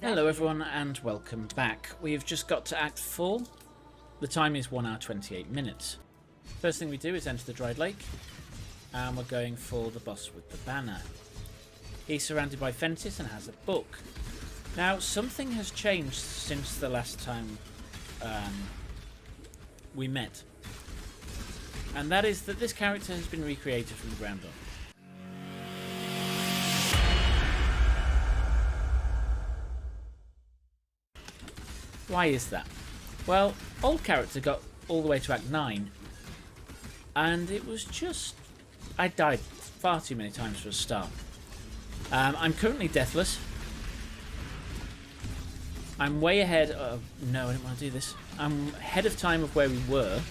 Hello everyone and welcome back. We've just got to Act 4. The time is 1 hour 28 minutes. First thing we do is enter the Dried Lake, and we're going for the boss with the banner. He's surrounded by fences and has a book. Now something has changed since the last time we met, and that is that this character has been recreated from the ground up. Why is that? Well, old character got all the way to Act 9, and it was just... I died far too many times for a start. I'm currently deathless. I'm way ahead of... No, I didn't want to do this. I'm ahead of time of where we were.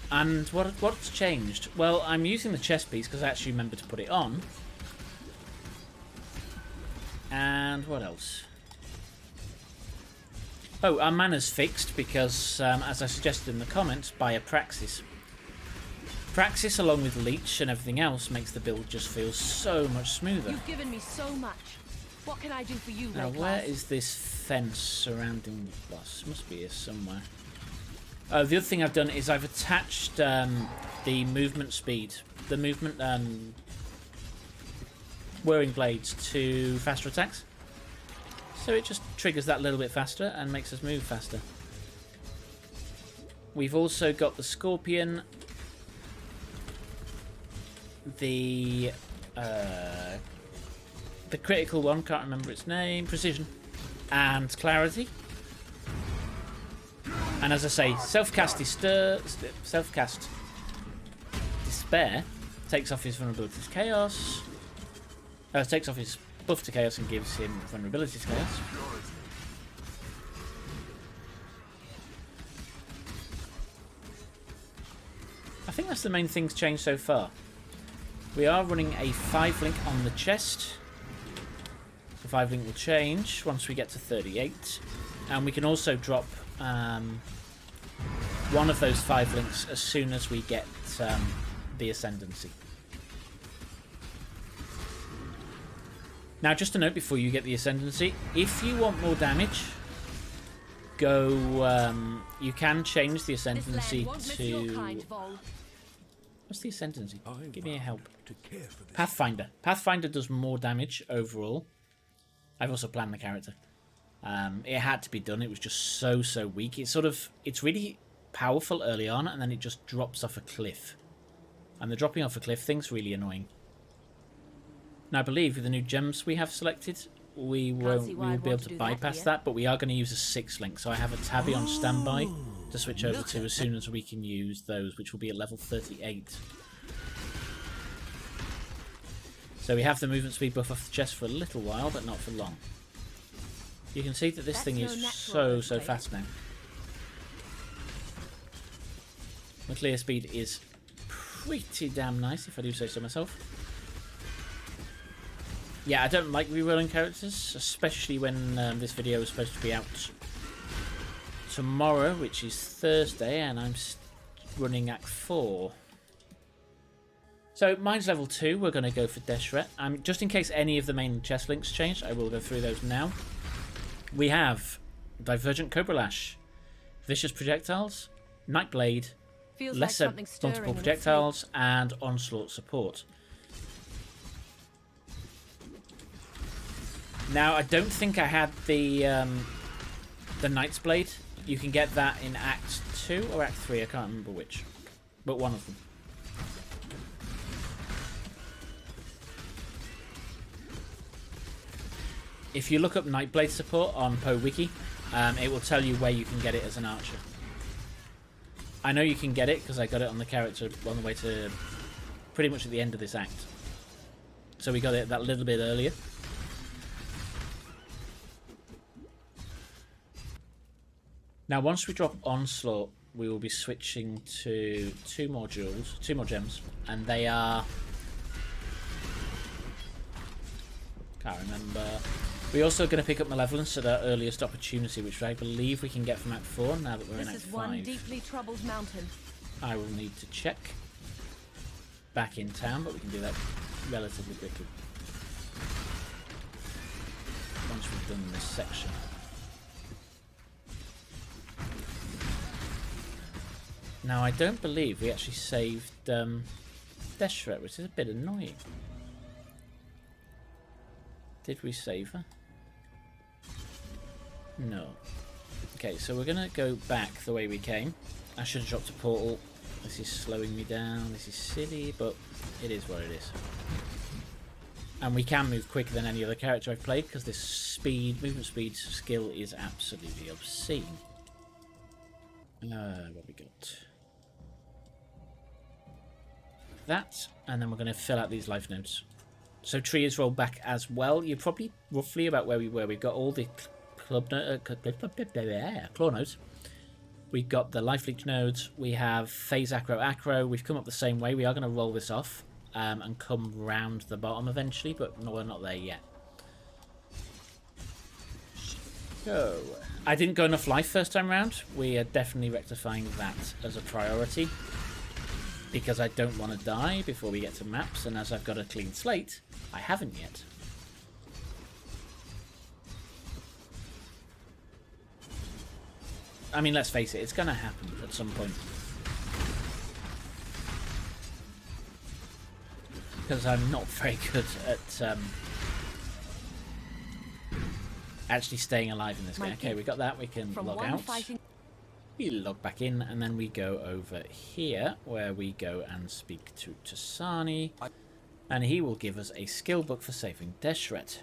And what's changed? Well, I'm using the chest piece because I actually remembered to put it on. And what else? Oh, our mana's fixed because, as I suggested in the comments, buy a Praxis. Praxis, along with Leech and everything else, makes the build just feel so much smoother. You've given me so much. What can I do for you, now, where is this fence surrounding the boss? Must be here somewhere. Oh, the other thing I've done is I've attached the movement speed, the movement whirring blades to faster attacks. So it just triggers that little bit faster and makes us move faster. We've also got the Scorpion, the critical one, can't remember its name, Precision, and Clarity. And as I say, self-cast Despair takes off his vulnerability to Chaos. Takes off his buff to Chaos and gives him vulnerability to Chaos. I think that's the main things changed so far. We are running a 5-link on the chest. The 5-link will change once we get to 38. And we can also drop one of those 5 links as soon as we get the Ascendancy. Now, just a note before you get the Ascendancy, if you want more damage, you can change the Ascendancy to... What's the Ascendancy? Give me a help. Pathfinder. Pathfinder does more damage overall. I've also planned the character. It had to be done. It was just so weak. It's really powerful early on, and then it just drops off a cliff. And the dropping off a cliff thing's really annoying. Now, I believe with the new gems we have selected, we will be able to bypass that, but we are going to use a 6-link. So I have a Tabby on standby to switch over to as soon as we can use those, which will be at level 38. So we have the movement speed buff off the chest for a little while, but not for long. You can see that this thing is so fast now. The clear speed is pretty damn nice, if I do say so myself. Yeah, I don't like rerolling characters, especially when this video is supposed to be out tomorrow, which is Thursday, and I'm running Act 4. So mine's level 2. We're going to go for Deshret. Just in case any of the main chest links changed, I will go through those now. We have Divergent Cobra Lash, Vicious Projectiles, Nightblade, Lesser Multiple Projectiles, and Onslaught Support. Now, I don't think I had the Knight's Blade. You can get that in Act 2 or Act 3, I can't remember which. But one of them. If you look up Nightblade support on POE Wiki, it will tell you where you can get it as an archer. I know you can get it because I got it on the character on the way to pretty much at the end of this act. So we got it that little bit earlier. Now, once we drop Onslaught, we will be switching to 2 more gems, and they are... Can't remember. We're also going to pick up Malevolence at our earliest opportunity, which I believe we can get from Act 4 now that we're in Act 5. This is one deeply troubled mountain. I will need to check back in town, but we can do that relatively quickly. done in this section. Now, I don't believe we actually saved Death Threat, which is a bit annoying. Did we save her? No. Okay, so we're going to go back the way we came. I should have dropped a portal. This is slowing me down. This is silly, but it is what it is. And we can move quicker than any other character I've played because this movement speed skill is absolutely obscene. What we got? That, and then we're going to fill out these life nodes. So tree is rolled back as well. You're probably roughly about where we were. We've got all the claw nodes. We've got the life leech nodes. We have phase acro. We've come up the same way. We are going to roll this off and come round the bottom eventually, but no, we're not there yet. So I didn't go enough life first time round. We are definitely rectifying that as a priority, because I don't want to die before we get to maps, and as I've got a clean slate, I haven't yet. I mean, let's face it, it's going to happen at some point. Because I'm not very good at actually staying alive in this game. Okay, we got that. We can log out. We log back in, and then we go over here, where we go and speak to Tasani, and he will give us a skill book for saving Deshret.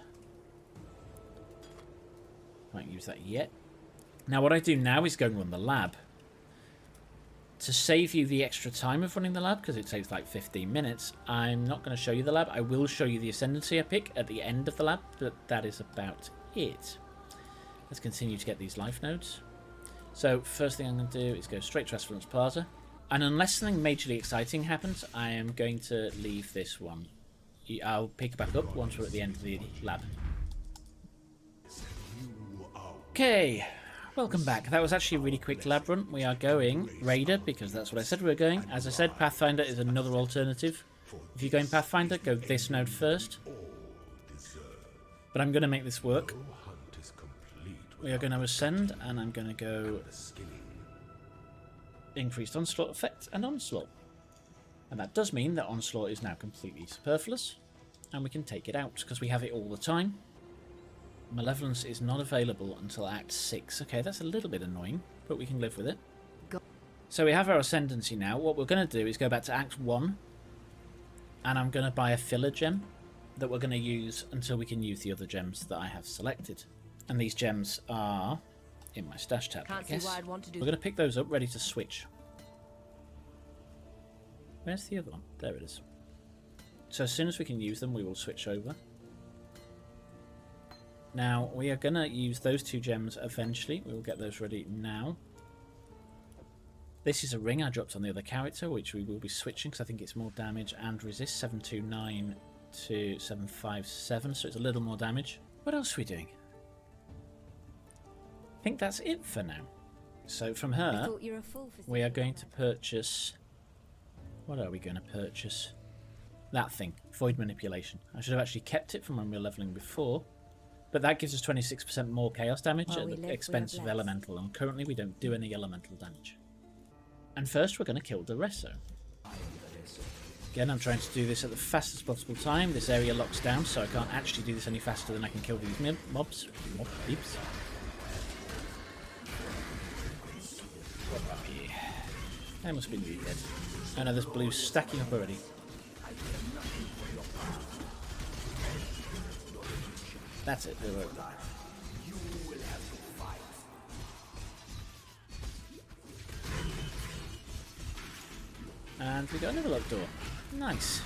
Can't use that yet. Now, what I do now is go and run the lab. To save you the extra time of running the lab, because it takes like 15 minutes, I'm not going to show you the lab. I will show you the ascendancy I pick at the end of the lab, but that is about it. Let's continue to get these life nodes. So first thing I'm going to do is go straight to Esperance Plaza, and unless something majorly exciting happens, I am going to leave this one. I'll pick back up once we're at the end of the lab. Okay, welcome back. That was actually a really quick lab run. We are going Raider because that's what I said we were going. As I said, Pathfinder is another alternative. If you're going Pathfinder, go this node first. But I'm going to make this work. We are going to ascend, and I'm going to go increased onslaught effect and onslaught. And that does mean that onslaught is now completely superfluous, and we can take it out because we have it all the time. Malevolence is not available until Act 6. Okay, that's a little bit annoying, but we can live with it. So we have our ascendancy now. What we're going to do is go back to Act 1, and I'm going to buy a filler gem that we're going to use until we can use the other gems that I have selected. And these gems are in my stash tab, I guess. We're going to pick those up, ready to switch. Where's the other one? There it is. So as soon as we can use them, we will switch over. Now, we are going to use those two gems eventually. We will get those ready now. This is a ring I dropped on the other character, which we will be switching because I think it's more damage and resist. 729 to 757, so it's a little more damage. What else are we doing? I think that's it for now. So from her, we are going to purchase... What are we going to purchase? That thing, Void Manipulation. I should have actually kept it from when we were leveling before. But that gives us 26% more chaos damage at the expense of elemental. And currently we don't do any elemental damage. And first we're going to kill Deresso. Again, I'm trying to do this at the fastest possible time. This area locks down, so I can't actually do this any faster than I can kill these mobs. Peeps. They must be really dead. Oh no, there's blue stacking up already. That's it, they're over. And we got another locked door. Nice.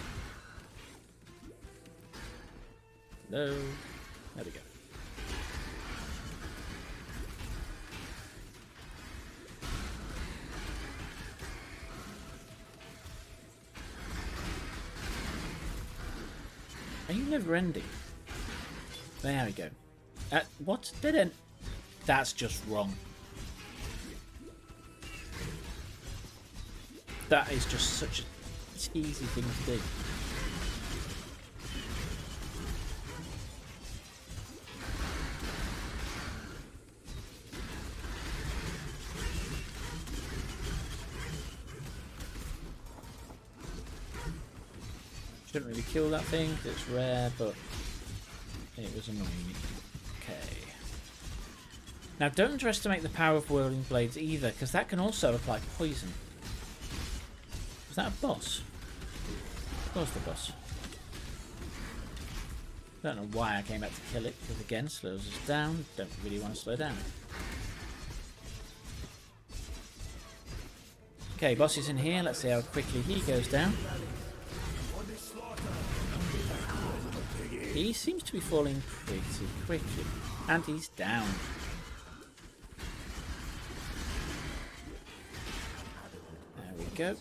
Hello. There we go. Are you never ending? There we go. What? Dead end? That's just wrong. That is just such a easy thing to do. Didn't really kill that thing, it's rare, but it was annoying me. Okay. Now don't underestimate the power of Whirling Blades either, because that can also apply poison. Was that a boss? That was the boss. Don't know why I came back to kill it, because again, slows us down. Don't really want to slow down. Okay, boss is in here. Let's see how quickly he goes down. He seems to be falling pretty quickly. And he's down. There we go.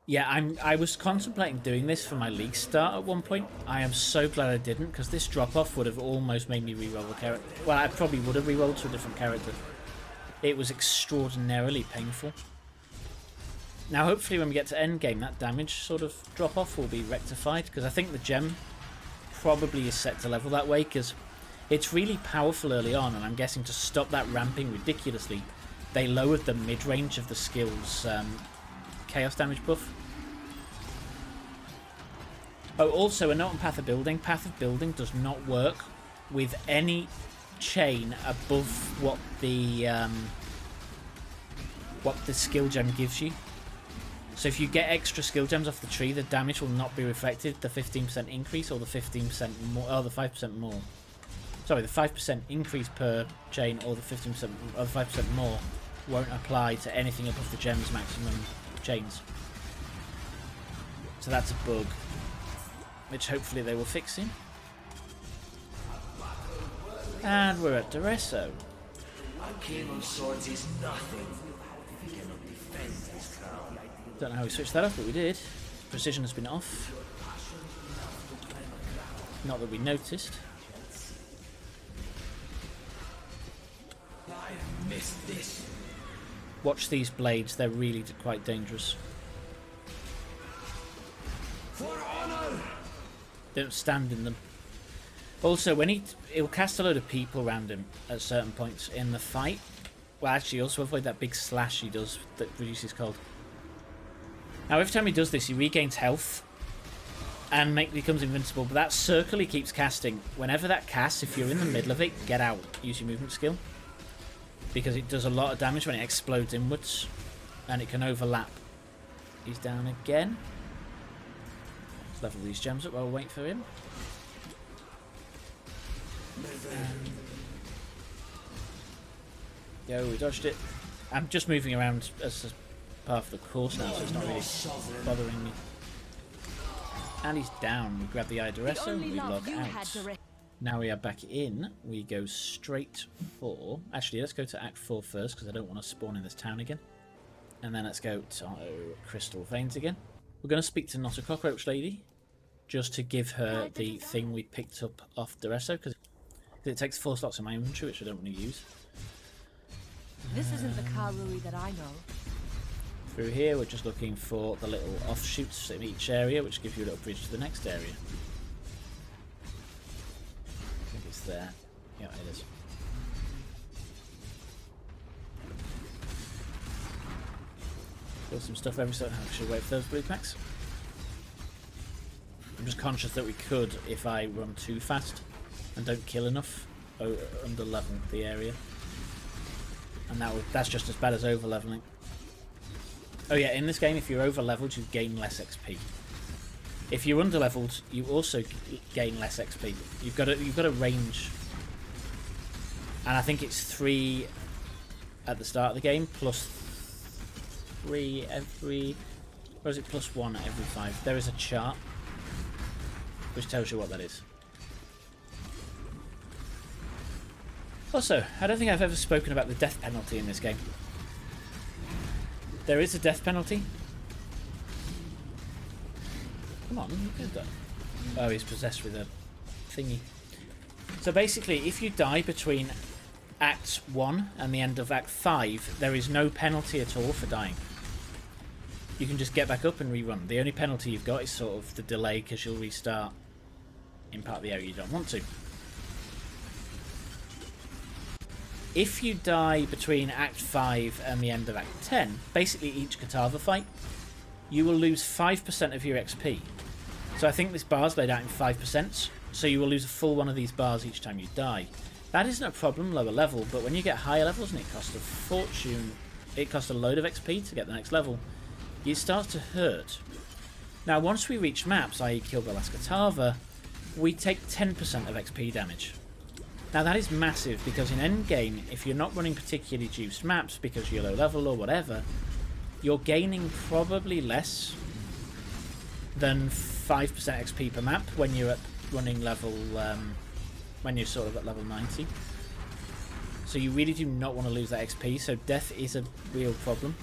Yeah, I was contemplating doing this for my league start at one point. I am so glad I didn't, because this drop-off would have almost made me re-roll the character. Well, I probably would have re-rolled to a different character. It was extraordinarily painful. Now, hopefully when we get to endgame, that damage sort of drop-off will be rectified, because I think the gem probably is set to level that way, because it's really powerful early on, and I'm guessing to stop that ramping ridiculously, they lowered the mid-range of the skill's chaos damage buff. Oh, also a note on Path of Building. Path of Building does not work with any chain above what the skill gem gives you. So if you get extra skill gems off the tree, the damage will not be reflected. The 15% increase or the 15% more, or the 5% more. Sorry, the 5% increase per chain or the 15% or the 5% more won't apply to anything above the gem's maximum chains. So that's a bug, which hopefully they will fix in. And we're at Duresso. A king of swords is nothing if he cannot defend his crown. Don't know how we switched that off, but we did. Precision has been off. Not that we noticed. I missed this. Watch these blades, they're really quite dangerous. For honor! Don't stand in them. Also, when he'll cast a load of people around him at certain points in the fight. Well, actually, also avoid that big slash he does that reduces cold. Now, every time he does this, he regains health and becomes invincible. But that circle he keeps casting, whenever that casts, if you're in the middle of it, get out. Use your movement skill. Because it does a lot of damage when it explodes inwards. And it can overlap. He's down again. Let's level these gems up while we wait for him. Yo, we dodged it. I'm just moving around as a part of the course now, so it's not really bothering me. And he's down. We grab the Idoresso and we log out. Now we are back in. We go straight for... Actually, let's go to Act 4 first, because I don't want to spawn in this town again. And then let's go to Crystal Veins again. We're going to speak to Not a Cockroach Lady, just to give her the thing we picked up off Duresso, because it takes 4 slots in my inventory, which I don't want to use. This isn't the Karui that I know. Through here, we're just looking for the little offshoots in each area, which give you a little bridge to the next area. I think it's there. Yeah, it is. Got some stuff every so I should wait for those blue packs. I'm just conscious that we could, if I run too fast and don't kill enough, under level the area. And that's just as bad as over leveling. Oh yeah, in this game, if you're over leveled, you gain less XP. If you're under leveled, you also gain less XP. You've got a range, and I think it's 3 at the start of the game, plus 3 every, or is it plus 1 at every 5? There is a chart which tells you what that is. Also, I don't think I've ever spoken about the death penalty in this game. There is a death penalty. Come on, look at that. Oh, he's possessed with a thingy. So basically, if you die between Act 1 and the end of Act 5, there is no penalty at all for dying. You can just get back up and rerun. The only penalty you've got is sort of the delay, because you'll restart in part of the area you don't want to. If you die between Act 5 and the end of Act 10, basically each Katava fight, you will lose 5% of your XP. So I think this bar is laid out in 5%, so you will lose a full one of these bars each time you die. That isn't a problem lower level, but when you get higher levels and it costs a fortune, it costs a load of XP to get the next level, it starts to hurt. Now once we reach maps, i.e. Cobra Lash Raider, we take 10% of XP damage. Now that is massive, because in endgame, if you're not running particularly juiced maps because you're low level or whatever, you're gaining probably less than 5% XP per map when you're at running level, when you're sort of at level 90. So you really do not want to lose that XP, so death is a real problem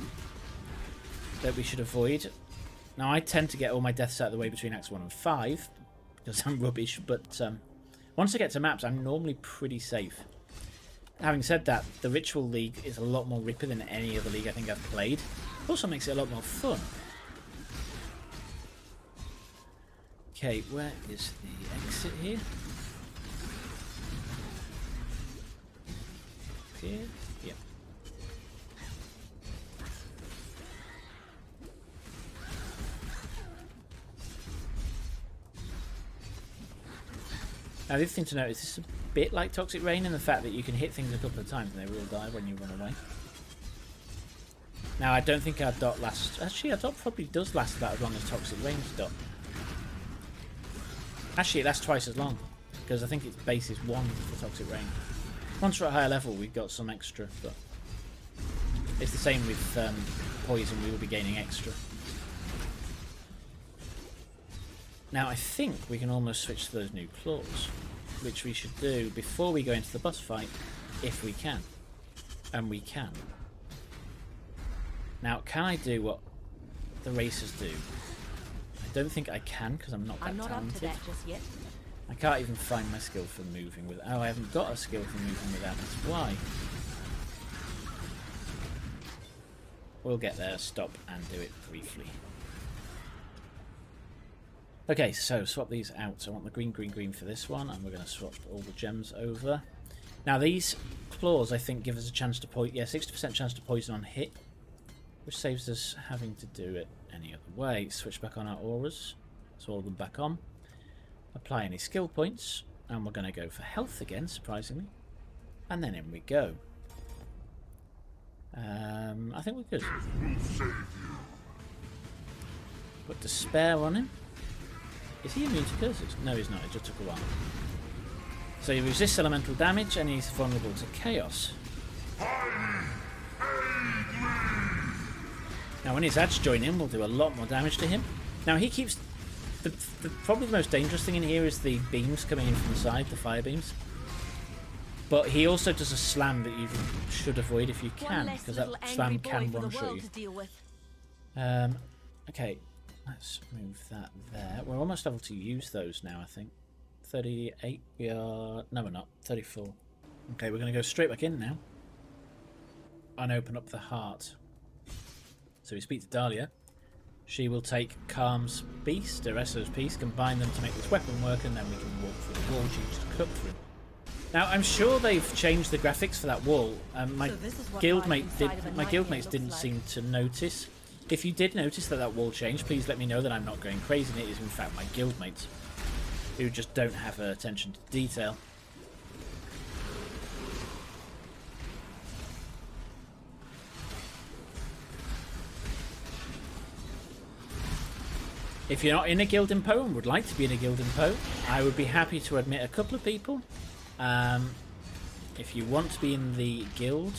that we should avoid. Now I tend to get all my deaths out of the way between Acts 1 and 5, because I'm rubbish, but once I get to maps, I'm normally pretty safe. Having said that, the Ritual League is a lot more rippy than any other league I think I've played. It also makes it a lot more fun. Okay, where is the exit here? Here? Yep. Now the other thing to note is this is a bit like Toxic Rain in the fact that you can hit things a couple of times and they will die when you run away. Now I don't think our dot lasts... Actually our dot probably does last about as long as Toxic Rain's dot. Actually it lasts twice as long, because I think its base is 1 for Toxic Rain. Once we're at a higher level we've got some extra, but it's the same with Poison, we will be gaining extra. Now I think we can almost switch to those new claws, which we should do before we go into the boss fight, if we can. And we can. Now can I do what the racers do? I don't think I can, because I'm not that talented. Up to that just yet. I can't even find my skill for moving with... Oh, I haven't got a skill for moving without, that's why. We'll get there, stop and do it briefly. Okay, so swap these out. So I want the green, green, green for this one, and we're going to swap all the gems over. Now these claws, I think, give us a chance to poison. Yeah, 60% chance to poison on hit, which saves us having to do it any other way. Switch back on our auras, so all of them back on. Apply any skill points, and we're going to go for health again, surprisingly. And then in we go. I think we're good. Put Despair on him. Is he immune to curses? No, he's not. It just took a while. So he resists elemental damage, and he's vulnerable to chaos. Now when his ads join in, we'll do a lot more damage to him. Now he keeps... probably the most dangerous thing in here is the beams coming in from the side, the fire beams. But he also does a slam that you should avoid if you can, because that slam can one-shot you. Okay, let's move that there. We're almost able to use those now, I think. 38, we are... No, we're not. 34. Okay, we're going to go straight back in now. And open up the heart. So we speak to Dahlia. She will take Calm's Beast, Eresso's Piece, combine them to make this weapon work, and then we can walk through the wall she used to cut through. Now, I'm sure they've changed the graphics for that wall. My guildmates didn't seem to notice. If you did notice that wall changed, please let me know that I'm not going crazy and it is in fact my guildmates, who just don't have attention to detail. If you're not in a guild in POE and would like to be in a guild in POE, I would be happy to admit a couple of people. If you want to be in the guild...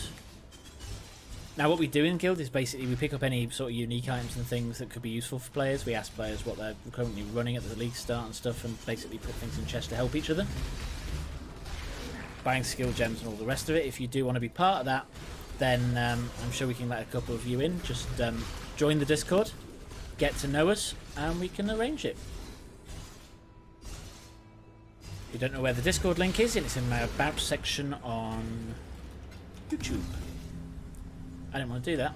Now what we do in guild is basically we pick up any sort of unique items and things that could be useful for players. We ask players what they're currently running at the league start and stuff, and basically put things in chests to help each other. Buying skill gems and all the rest of it. If you do want to be part of that, then I'm sure we can let a couple of you in. Just join the Discord, get to know us, and we can arrange it. If you don't know where the Discord link is, it's in my About section on YouTube. I didn't want to do that.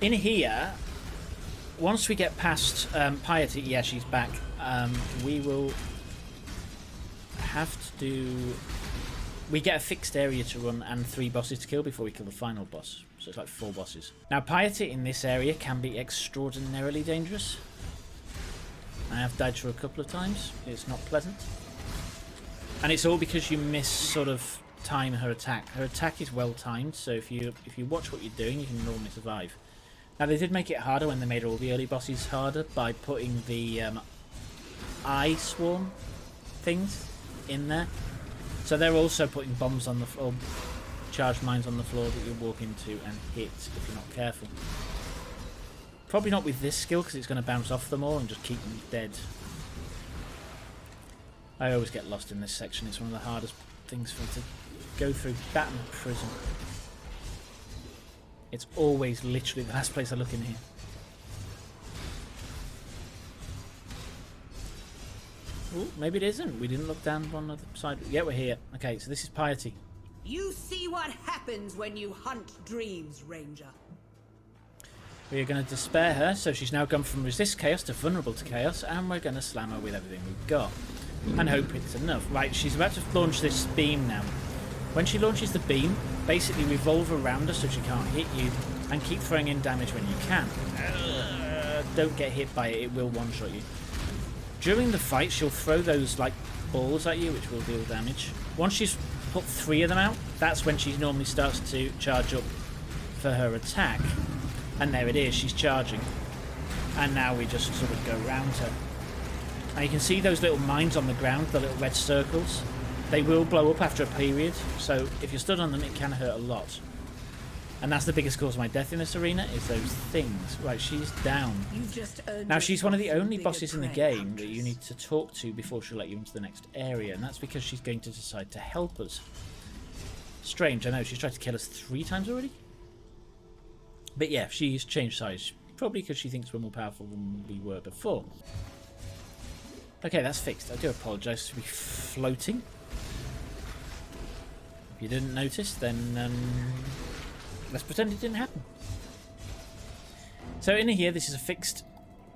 In here, once we get past Piety, yeah, she's back, we will have to do we get a fixed area to run and 3 bosses to kill before we kill the final boss. So it's like 4 bosses. Now, Piety in this area can be extraordinarily dangerous. I have died to her a couple of times. It's not pleasant. And it's all because you miss sort of time her attack. Her attack is well timed, so if you watch what you're doing, you can normally survive. Now, they did make it harder when they made all the early bosses harder by putting the eye swarm things in there. So they're also putting bombs on the floor, charged mines on the floor that you walk into and hit if you're not careful. Probably not with this skill because it's going to bounce off them all and just keep them dead. I always get lost in this section. It's one of the hardest things for me to go through. That and prison. It's always literally the last place I look in here. Ooh, maybe it isn't. We didn't look down one other side. Yeah, we're here. Okay, so this is Piety. You see what happens when you hunt dreams, Ranger. We are going to despair her, so she's now gone from resist chaos to vulnerable to chaos, and we're going to slam her with everything we've got. And hope it's enough. Right, she's about to launch this beam now. When she launches the beam, basically revolve around her so she can't hit you, and keep throwing in damage when you can. Don't get hit by it, it will one-shot you. During the fight, she'll throw those like balls at you, which will deal damage. Once she's put 3 of them out, that's when she normally starts to charge up for her attack. And there it is, she's charging. And now we just sort of go around her. And you can see those little mines on the ground, the little red circles. They will blow up after a period, so if you're stood on them, it can hurt a lot. And that's the biggest cause of my death in this arena, is those things. Right, she's down. Now, she's one of the only bosses in the game that you need to talk to before she'll let you into the next area, and that's because she's going to decide to help us. Strange, I know, she's tried to kill us 3 times already. But yeah, she's changed size, probably because she thinks we're more powerful than we were before. Okay, that's fixed. I do apologise to be floating. If you didn't notice, then let's pretend it didn't happen. So in here, this is a fixed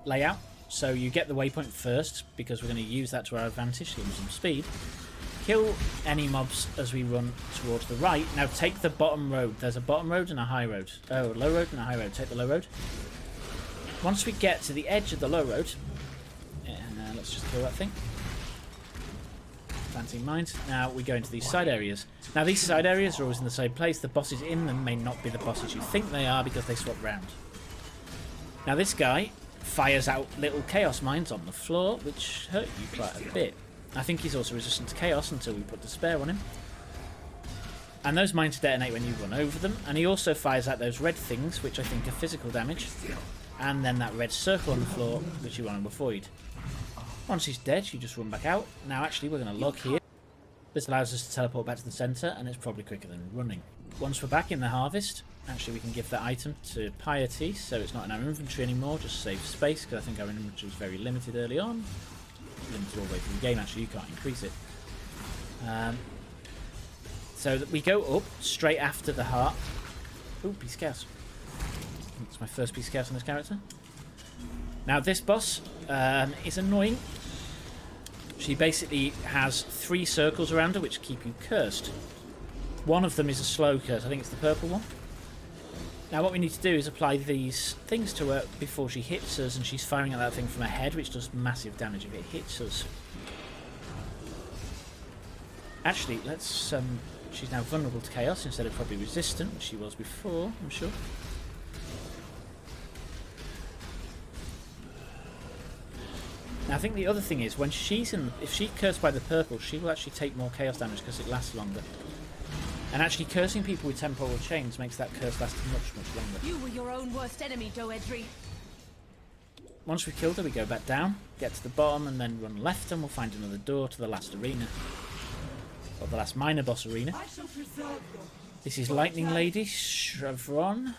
layout. So you get the waypoint first, because we're going to use that to our advantage, give them some speed. Kill any mobs as we run towards the right. Now take the bottom road. There's a bottom road and a high road. Oh, low road and a high road. Take the low road. Once we get to the edge of the low road, and let's just kill that thing. Planting mines. Now we go into these side areas. Now these side areas are always in the same place. The bosses in them may not be the bosses you think they are because they swap round. Now this guy fires out little chaos mines on the floor, which hurt you quite a bit. I think he's also resistant to chaos until we put despair on him. And those mines detonate when you run over them. And he also fires out those red things, which I think are physical damage. And then that red circle on the floor, which you want to avoid. Once he's dead, you just run back out. Now actually we're going to log here. This allows us to teleport back to the centre, and it's probably quicker than running. Once we're back in the harvest, actually we can give that item to Piety, so it's not in our inventory anymore, just save space, because I think our inventory was very limited early on. Limited all the way through the game, actually you can't increase it. So that we go up straight after the heart. Ooh, piece of chaos. It's my first piece of chaos on this character. Now this boss is annoying. She basically has 3 circles around her which keep you cursed. One of them is a slow curse, I think it's the purple one. Now what we need to do is apply these things to her before she hits us, and she's firing at that thing from her head, which does massive damage if it hits us. Actually, let's... she's now vulnerable to chaos instead of probably resistant, which she was before, I'm sure. Now I think the other thing is, when she's in... if she's cursed by the purple, she will actually take more chaos damage because it lasts longer. And actually cursing people with temporal chains makes that curse last much, much longer. You were your own worst enemy, Doedri. Once we've killed her, we go back down, get to the bottom, and then run left, and we'll find another door to the last arena. Or the last minor boss arena. This is Lightning Lady, Chevron.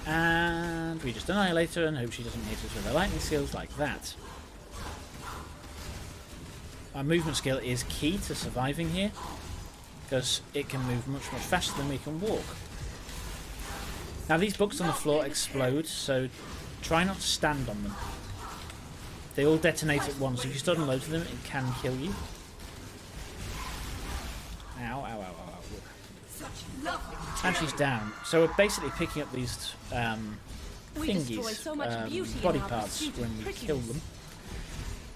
And we just annihilate her and hope she doesn't hit us with her lightning skills like that. Our movement skill is key to surviving here, because it can move much, much faster than we can walk. Now these books on the floor explode, so try not to stand on them. They all detonate at once. If you stood on loads of them, it can kill you. Ow, ow, ow, ow, ow. Such lovely. And she's down. So we're basically picking up these We destroy so much beauty in body our parts pursuit of when we prettiness. kill them.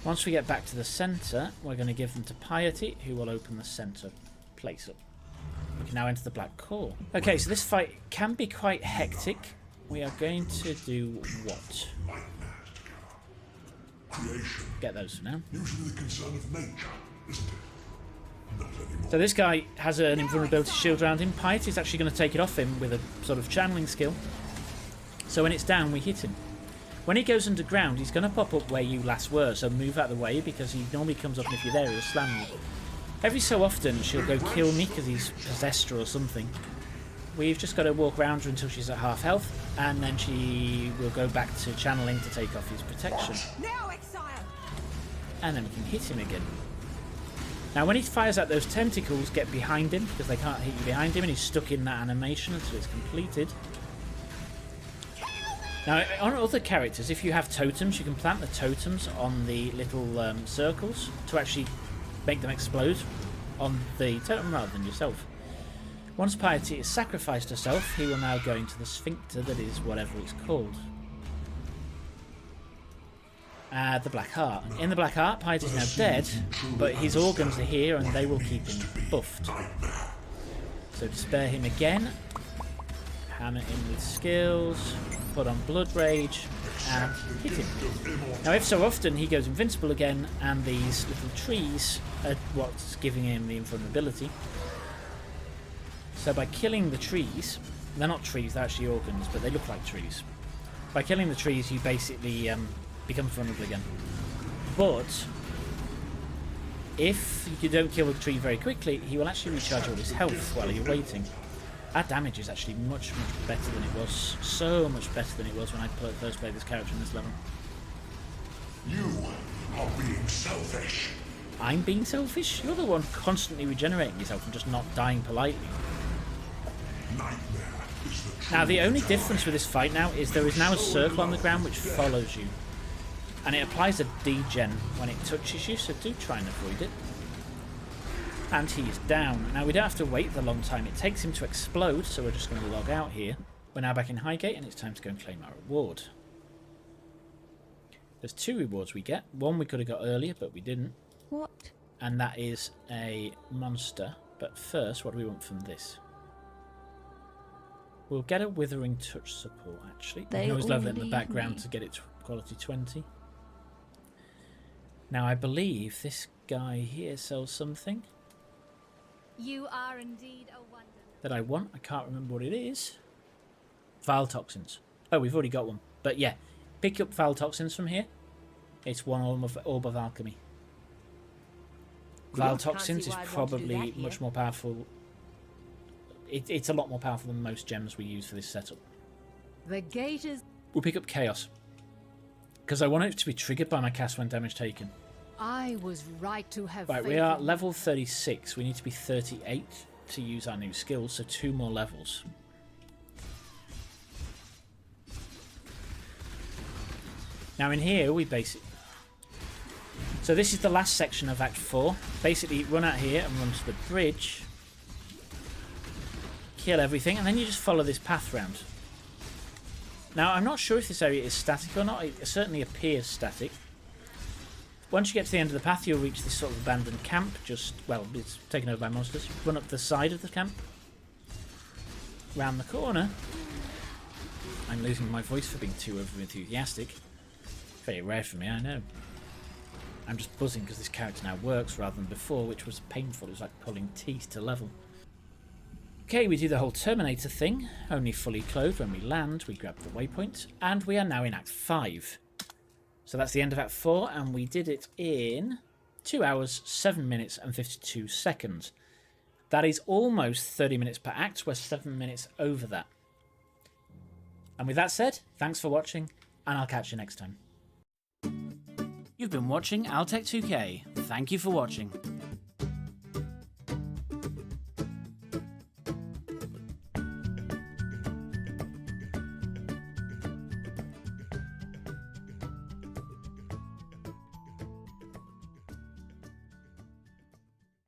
Once we get back to the centre, we're going to give them to Piety, who will open the centre place up. We can now enter the Black Core. Okay, so this fight can be quite hectic. We are going to do what? Get those for now. Usually the concern of nature, isn't it? Not anymore. So this guy has an invulnerability shield around him. Piety's actually going to take it off him with a sort of channeling skill. So when it's down, we hit him. When he goes underground, he's going to pop up where you last were, so move out of the way, because he normally comes up and if you're there, he'll slam you. Every so often, she'll go kill me because he's possessed her or something. We've just got to walk around her until she's at half health, and then she will go back to channeling to take off his protection. Now, Exile! And then we can hit him again. Now when he fires out those tentacles, get behind him, because they can't hit you behind him, and he's stuck in that animation until it's completed. Now on other characters, if you have totems, you can plant the totems on the little circles to actually make them explode on the totem rather than yourself. Once Piety has sacrificed herself, he will now go into the sphincter that is whatever it's called. The Black Heart. In the Black Heart, Piety's now dead, but his organs are here and they will keep him buffed. So to spare him again, hammer him with skills, put on Blood Rage, and hit him. Now if so often he goes invincible again, and these little trees are what's giving him the invulnerability. So by killing the trees, they're not trees, they're actually organs, but they look like trees. By killing the trees you basically become vulnerable again. But if you don't kill the tree very quickly, he will actually recharge all his health while you're waiting. Our damage is actually much, much better than it was. So much better than it was when I first played this character in this level. You are being selfish. I'm being selfish? You're the one constantly regenerating yourself and just not dying politely. Nightmare is the truth. Now the only difference with this fight now is there is now a circle on the ground which follows you. And it applies a degen when it touches you, so do try and avoid it. And he is down. Now we don't have to wait the long time it takes him to explode, so we're just going to log out here. We're now back in Highgate and it's time to go and claim our reward. There's 2 rewards we get. One we could have got earlier, but we didn't. What? And that is a monster. But first, what do we want from this? We'll get a Withering Touch support, actually. We can always level it in the background to get it to quality 20. Now, I believe this guy here sells something You are indeed a wonder. that I want. I can't remember what it is. Vile Toxins. Oh, we've already got one. But yeah, pick up Vile Toxins from here. It's one Orb of Alchemy. Vile Toxins is probably much more powerful. It's a lot more powerful than most gems we use for this setup. The gate is... We'll pick up Chaos, because I want it to be triggered by my cast when damage taken. I was right to have Right, we faith are in- level 36. We need to be 38 to use our new skills, so 2 more levels. Now in here we basically... So this is the last section of Act 4. Basically run out here and run to the bridge. Kill everything, and then you just follow this path round. Now I'm not sure if this area is static or not. It certainly appears static. Once you get to the end of the path, you'll reach this sort of abandoned camp. Well, it's taken over by monsters. Run up the side of the camp. Round the corner. I'm losing my voice for being too over-enthusiastic. Very rare for me, I know. I'm just buzzing because this character now works rather than before, which was painful. It was like pulling teeth to level. Okay, we do the whole Terminator thing. Only fully clothed when we land. We grab the waypoint. And we are now in Act 5. So that's the end of Act 4, and we did it in 2 hours, 7 minutes and 52 seconds. That is almost 30 minutes per act. We're 7 minutes over that. And with that said, thanks for watching, and I'll catch you next time. You've been watching Altec 2K. Thank you for watching.